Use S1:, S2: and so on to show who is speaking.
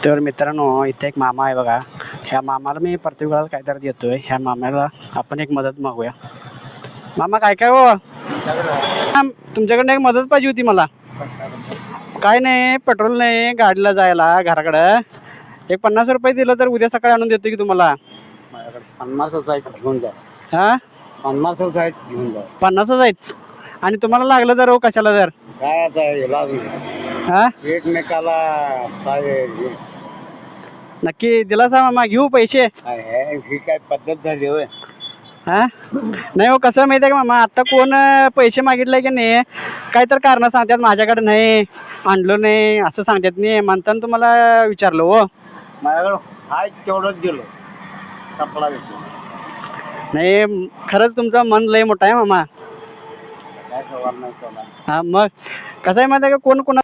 S1: तर मित्रांनो इथे एक मामा आहे बघा. ह्या मामाला मी प्रत्येक वेळेला काहीतरी देतोय. ह्या मामाला आपण एक मदत मागूया. मामा काय काय हो तुमच्याकडनं एक मदत पाहिजे होती मला. काय नाही, पेट्रोल नाही गाडीला जायला घराकडं. एक 50 रुपये दिलं तर उद्या सकाळी आणून देतो की तुम्हाला.
S2: माझ्याकडे 50च आहेत, घेऊन जा.
S1: हा
S2: 50च आहेत, घेऊन जा.
S1: 50च आहेत आणि तुम्हाला लागलं तर हो कशाला तर.
S2: काय आता इलाज
S1: हा
S2: एकमेकाला
S1: नक्की दिला सा मामा, घेऊ पैसे.
S2: ही काय पद्धत झाली होय.
S1: हा नाही हो, कसं माहिती आहे का मामा, आता कोण पैसे मागितले की नाही काय तर कारण सांगतात, माझ्याकडे नाही आणलो नाही असं सांगतात नाही. म्हणताना तुम्हाला विचारलं हो.
S2: माझ्याकडे हाय तेवढंच दिलो, कपडा घेतो.
S1: नाही खरंच तुमचं मन लय मोठं आहे मामा.
S2: काय सवाल नाही सोडा.
S1: हा मग कसं आहे माहिती आहे का, कोण कोणा